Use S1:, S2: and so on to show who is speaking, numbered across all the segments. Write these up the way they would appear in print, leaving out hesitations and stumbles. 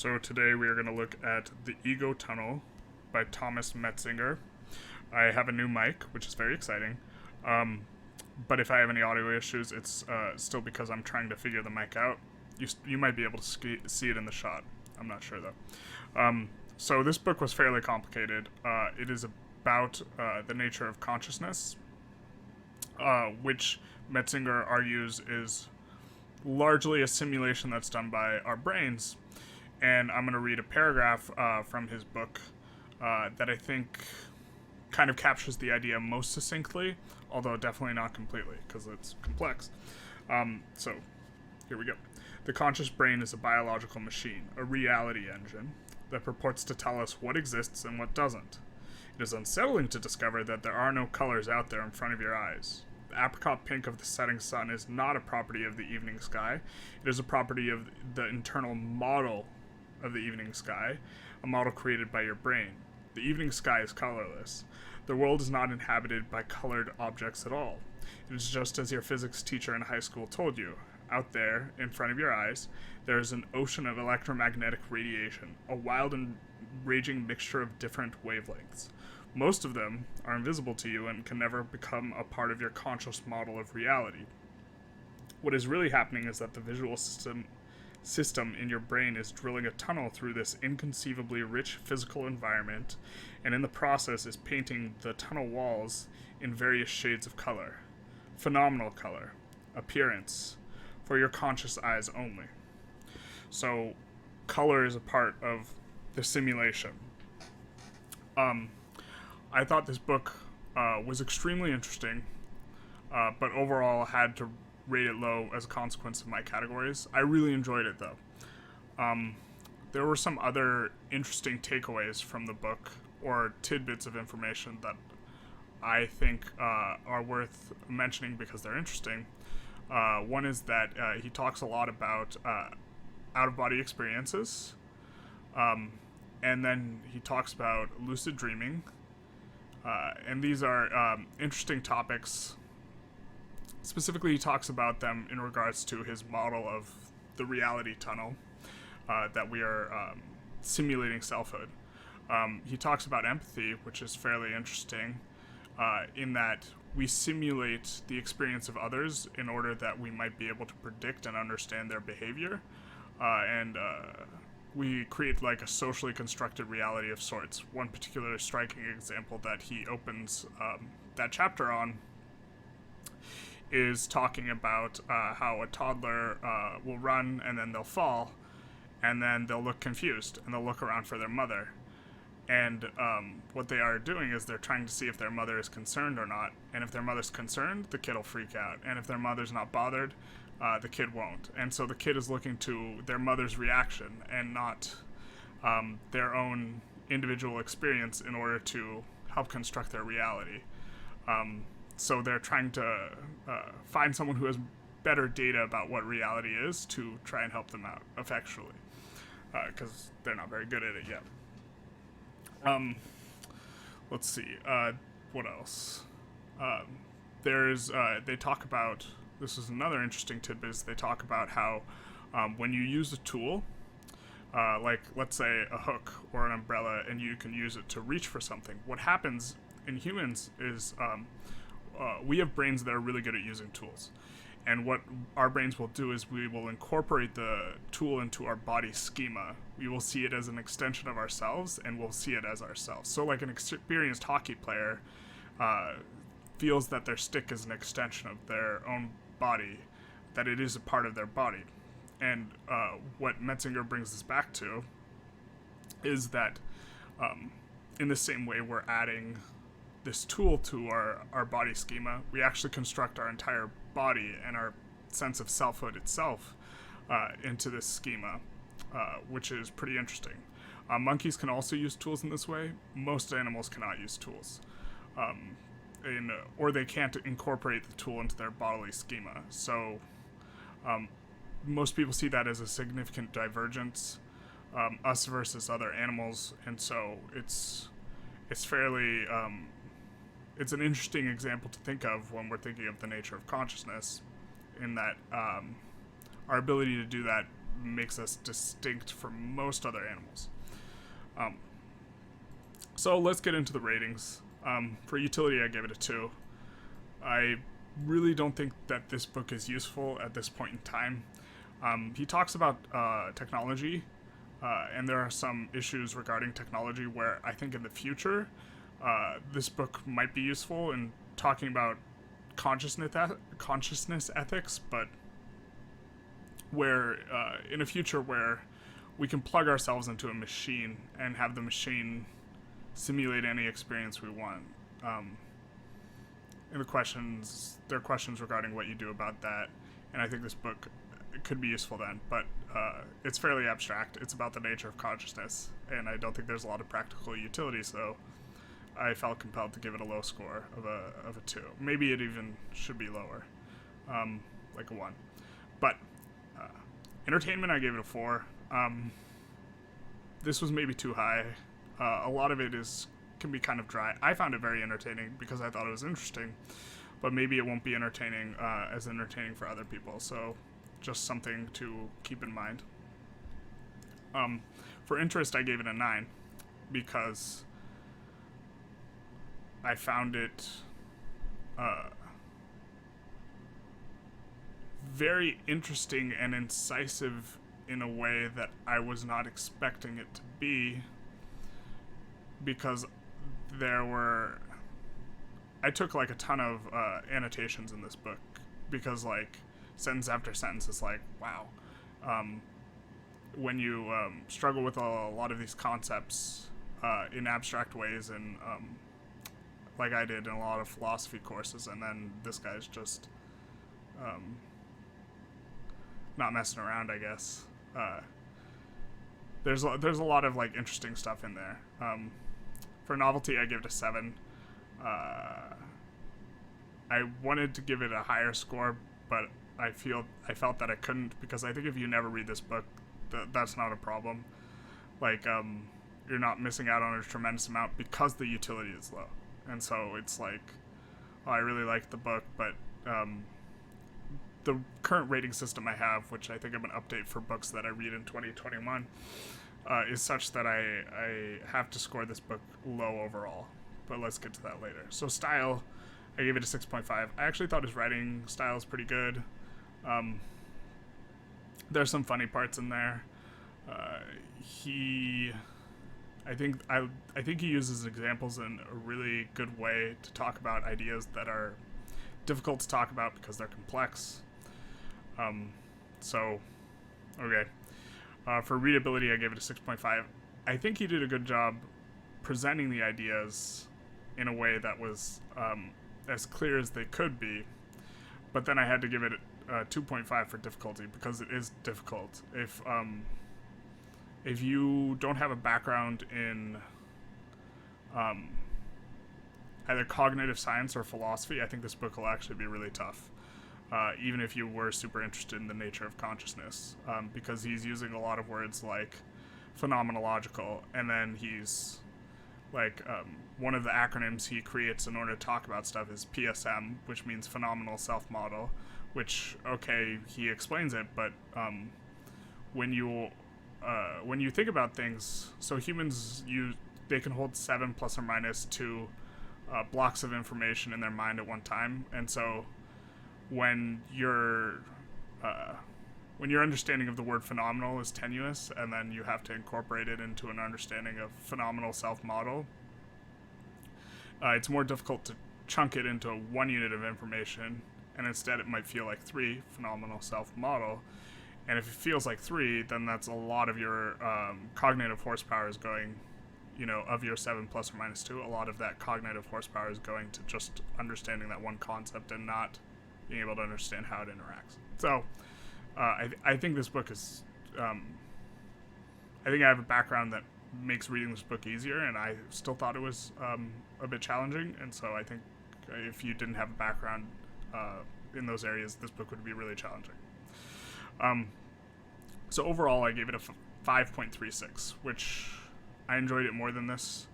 S1: So today we are going to look at The Ego Tunnel by Thomas Metzinger. I have a new mic, which is very exciting. But if I have any audio issues, it's still because I'm trying to figure the mic out. You might be able to see it in the shot. I'm not sure though. So this book was fairly complicated. It is about the nature of consciousness, which Metzinger argues is largely a simulation that's done by our brains. And I'm going to read a paragraph from his book that I think kind of captures the idea most succinctly, although definitely not completely, because it's complex. So, here we go. The conscious brain is a biological machine, a reality engine, that purports to tell us what exists and what doesn't. It is unsettling to discover that there are no colors out there in front of your eyes. The apricot pink of the setting sun is not a property of the evening sky. It is a property of the internal model of the evening sky, a model created by your brain. The evening sky is colorless. The world is not inhabited by colored objects at all. It is just as your physics teacher in high school told you. Out there, in front of your eyes, there is an ocean of electromagnetic radiation, a wild and raging mixture of different wavelengths. Most of them are invisible to you and can never become a part of your conscious model of reality. What is really happening is that the visual system in your brain is drilling a tunnel through this inconceivably rich physical environment, and in the process is painting the tunnel walls in various shades of color. Phenomenal color. Appearance. For your conscious eyes only. So, color is a part of the simulation. I thought this book was extremely interesting, but overall had to rate it low as a consequence of my categories. I really enjoyed it though. There were some other interesting takeaways from the book, or tidbits of information that I think are worth mentioning because they're interesting. One is that he talks a lot about out-of-body experiences, and then he talks about lucid dreaming, and these are interesting topics. Specifically, he talks about them in regards to his model of the reality tunnel that we are simulating selfhood. He talks about empathy, which is fairly interesting, in that we simulate the experience of others in order that we might be able to predict and understand their behavior, and we create like a socially constructed reality of sorts. One particularly striking example that he opens that chapter on is talking about how a toddler will run and then they'll fall, and then they'll look confused and they'll look around for their mother. And what they are doing is they're trying to see if their mother is concerned or not. And if their mother's concerned, the kid will freak out. And if their mother's not bothered, the kid won't. And so the kid is looking to their mother's reaction and not their own individual experience in order to help construct their reality. So they're trying to find someone who has better data about what reality is to try and help them out effectually, because they're not very good at it yet. Let's see, what else? They talk about, this is another interesting tidbit, is they talk about how when you use a tool, like let's say a hook or an umbrella, and you can use it to reach for something, what happens in humans is we have brains that are really good at using tools. And what our brains will do is we will incorporate the tool into our body schema. We will see it as an extension of ourselves, and we'll see it as ourselves. So like an experienced hockey player feels that their stick is an extension of their own body, that it is a part of their body. And what Metzinger brings this back to is that in the same way we're adding this tool to our body schema, we actually construct our entire body and our sense of selfhood itself into this schema, which is pretty interesting. Monkeys can also use tools in this way. Most animals cannot use tools, or they can't incorporate the tool into their bodily schema. So most people see that as a significant divergence, us versus other animals, and so it's fairly it's an interesting example to think of when we're thinking of the nature of consciousness, in that our ability to do that makes us distinct from most other animals. So let's get into the ratings. For utility, I gave it a 2. I really don't think that this book is useful at this point in time. He talks about technology, and there are some issues regarding technology where I think in the future this book might be useful in talking about consciousness ethics, but where in a future where we can plug ourselves into a machine and have the machine simulate any experience we want. And there are questions regarding what you do about that, and I think this book could be useful then, but it's fairly abstract. It's about the nature of consciousness, and I don't think there's a lot of practical utility, so I felt compelled to give it a low score of a 2. Maybe it even should be lower, like a 1. But entertainment, I gave it a 4. This was maybe too high. A lot of it can be kind of dry. I found it very entertaining because I thought it was interesting, but maybe it won't be entertaining as entertaining for other people. So just something to keep in mind. For interest, I gave it a 9 because I found it very interesting and incisive in a way that I was not expecting it to be, because I took like a ton of annotations in this book, because like sentence after sentence it's like, wow. When you struggle with a lot of these concepts in abstract ways, and like I did in a lot of philosophy courses, and then this guy's just not messing around, I guess. There's a lot of like interesting stuff in there. For novelty, I give it a 7. I wanted to give it a higher score, but I felt that I couldn't, because I think if you never read this book, that's not a problem. Like, you're not missing out on a tremendous amount because the utility is low. And so it's like, oh, I really like the book, but the current rating system I have, which I think I'm going to update for books that I read in 2021, is such that I have to score this book low overall. But let's get to that later. So style, I gave it a 6.5. I actually thought his writing style is pretty good. There's some funny parts in there. I think he uses examples in a really good way to talk about ideas that are difficult to talk about because they're complex. Okay. For readability, I gave it a 6.5. I think he did a good job presenting the ideas in a way that was as clear as they could be, but then I had to give it a 2.5 for difficulty, because it is difficult. If you don't have a background in either cognitive science or philosophy, I think this book will actually be really tough. Even if you were super interested in the nature of consciousness, because he's using a lot of words like phenomenological, and then he's like, one of the acronyms he creates in order to talk about stuff is PSM, which means phenomenal self-model, which, okay, he explains it, but when you think about things, so humans, they can hold 7 plus or minus 2 blocks of information in their mind at one time, and so when your understanding of the word phenomenal is tenuous, and then you have to incorporate it into an understanding of phenomenal self-model, it's more difficult to chunk it into 1 unit of information, and instead it might feel like 3, phenomenal self-model. And if it feels like 3, then that's a lot of your cognitive horsepower is going, of your 7 plus or minus 2, a lot of that cognitive horsepower is going to just understanding that one concept and not being able to understand how it interacts. So I think this book is, I think I have a background that makes reading this book easier, and I still thought it was a bit challenging, and so I think if you didn't have a background in those areas, this book would be really challenging. So overall, I gave it a 5.36, which I enjoyed it more than this.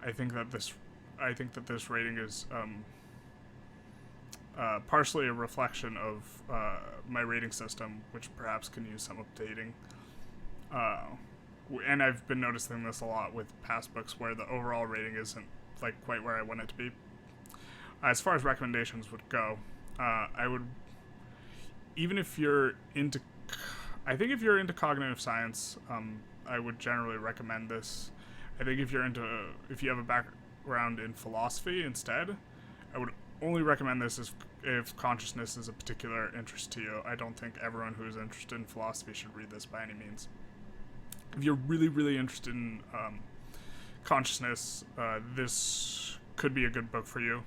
S1: I think that this rating is partially a reflection of my rating system, which perhaps can use some updating. And I've been noticing this a lot with past books where the overall rating isn't like quite where I want it to be. As far as recommendations would go, I would, even if you're into, I think if you're into cognitive science, I would generally recommend this. I think if you have a background in philosophy instead, I would only recommend this if consciousness is a particular interest to you. I don't think everyone who is interested in philosophy should read this by any means. If you're really, really interested in consciousness, this could be a good book for you.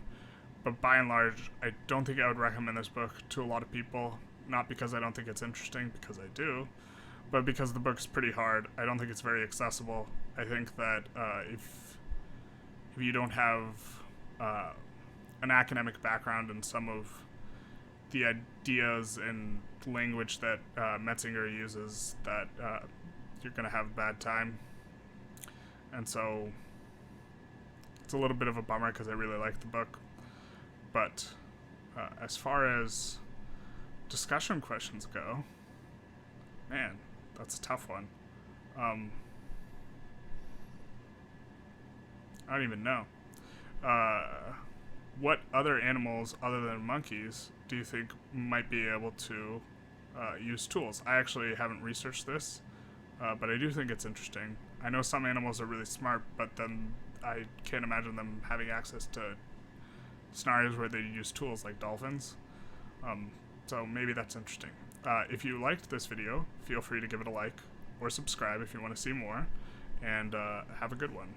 S1: But by and large, I don't think I would recommend this book to a lot of people. Not because I don't think it's interesting, because I do, but because the book is pretty hard. I don't think it's very accessible. I think that if you don't have an academic background in some of the ideas and language that Metzinger uses, that you're going to have a bad time. And so it's a little bit of a bummer because I really like the book. But as far as discussion questions go, man, that's a tough one. I don't even know. What other animals other than monkeys do you think might be able to use tools? I actually haven't researched this, but I do think it's interesting. I know some animals are really smart, but then I can't imagine them having access to scenarios where they use tools like dolphins. So maybe that's interesting. If you liked this video, feel free to give it a like or subscribe if you want to see more, and have a good one.